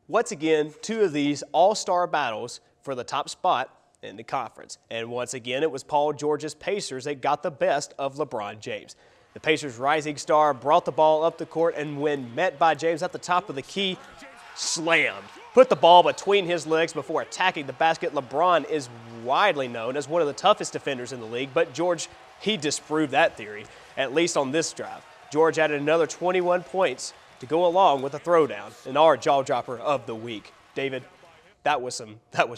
once again, two of these all-star battles for the top spot in the conference. And once again, it was Paul George's Pacers that got the best of LeBron James. The Pacers' rising star brought the ball up the court, and when met by James at the top of the key, slammed. Put the ball between his legs before attacking the basket. LeBron is widely known as one of the toughest defenders in the league, but George, he disproved that theory, at least on this drive. George added another 21 points to go along with the throwdown in our jaw dropper of the week. David, that was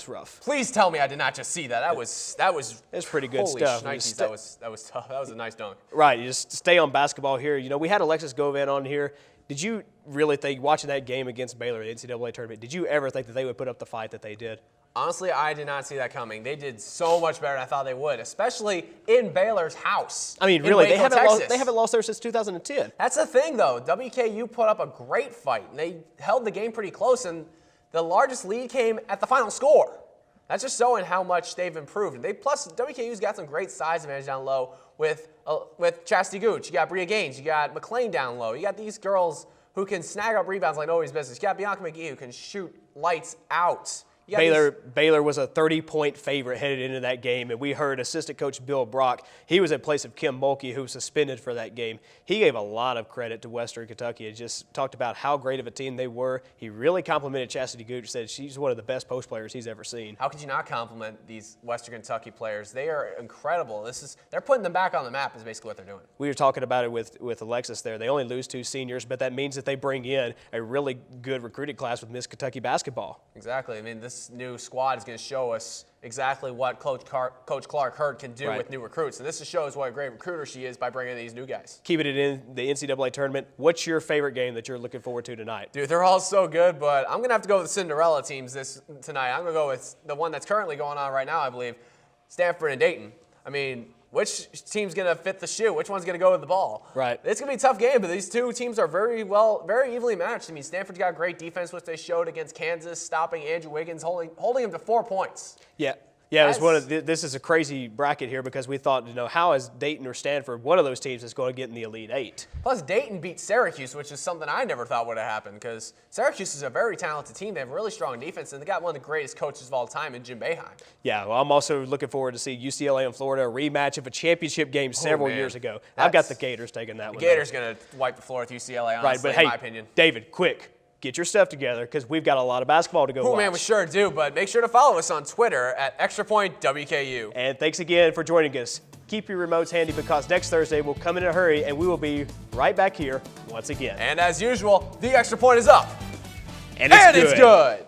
rough. Please tell me I did not just see that. That was it's pretty good holy stuff. Shnikes, that was tough. That was a nice dunk. Right, you just stay on basketball here. You know, we had Alexis Govan on here. Did you really think, watching that game against Baylor in the NCAA tournament, did you ever think that they would put up the fight that they did? Honestly, I did not see that coming. They did so much better than I thought they would, especially in Baylor's house. I mean, really, they haven't Texas. lost there since 2010. That's the thing, though. WKU put up a great fight, and they held the game pretty close, and the largest lead came at the final score. That's just showing how much they've improved. Plus, WKU's got some great size advantage down low with Chastity Gooch. You got Bria Gaines. You got McLean down low. You got these girls who can snag up rebounds like nobody's business. You got Bianca McGee who can shoot lights out. Baylor was a 30-point favorite headed into that game, and we heard assistant coach Bill Brock. He was in place of Kim Mulkey, who was suspended for that game. He gave a lot of credit to Western Kentucky and just talked about how great of a team they were. He really complimented Chastity Gooch, said she's one of the best post players he's ever seen. How could you not compliment these Western Kentucky players? They are incredible. They're putting them back on the map is basically what they're doing. We were talking about it with Alexis there. They only lose 2 seniors, but that means that they bring in a really good recruiting class with Miss Kentucky basketball. Exactly. I mean, this new squad is going to show us exactly what Coach Clark Hurd can do with new recruits. And this just shows what a great recruiter she is by bringing these new guys. Keeping it in the NCAA tournament, what's your favorite game that you're looking forward to tonight? Dude, they're all so good, but I'm going to have to go with the Cinderella teams tonight. I'm going to go with the one that's currently going on right now, I believe, Stanford and Dayton. I mean, which team's going to fit the shoe? Which one's going to go with the ball? Right. It's going to be a tough game, but these two teams are very evenly matched. I mean, Stanford's got great defense, which they showed against Kansas, stopping Andrew Wiggins, holding him to 4 points. Yeah, it was this is a crazy bracket here because we thought, how is Dayton or Stanford, one of those teams that's going to get in the Elite Eight? Plus, Dayton beat Syracuse, which is something I never thought would have happened because Syracuse is a very talented team. They have a really strong defense, and they got one of the greatest coaches of all time in Jim Boeheim. Yeah, well, I'm also looking forward to see UCLA and Florida, a rematch of a championship game several years ago. I've got the Gators taking that one. The Gators going to wipe the floor with UCLA, honestly, in my opinion. David, quick. Get your stuff together because we've got a lot of basketball to go watch. Oh, man, we sure do, but make sure to follow us on Twitter at ExtraPointWKU. And thanks again for joining us. Keep your remotes handy because next Thursday we'll come in a hurry and we will be right back here once again. And as usual, the Extra Point is up. And it's good.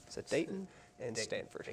So Dayton and Stanford.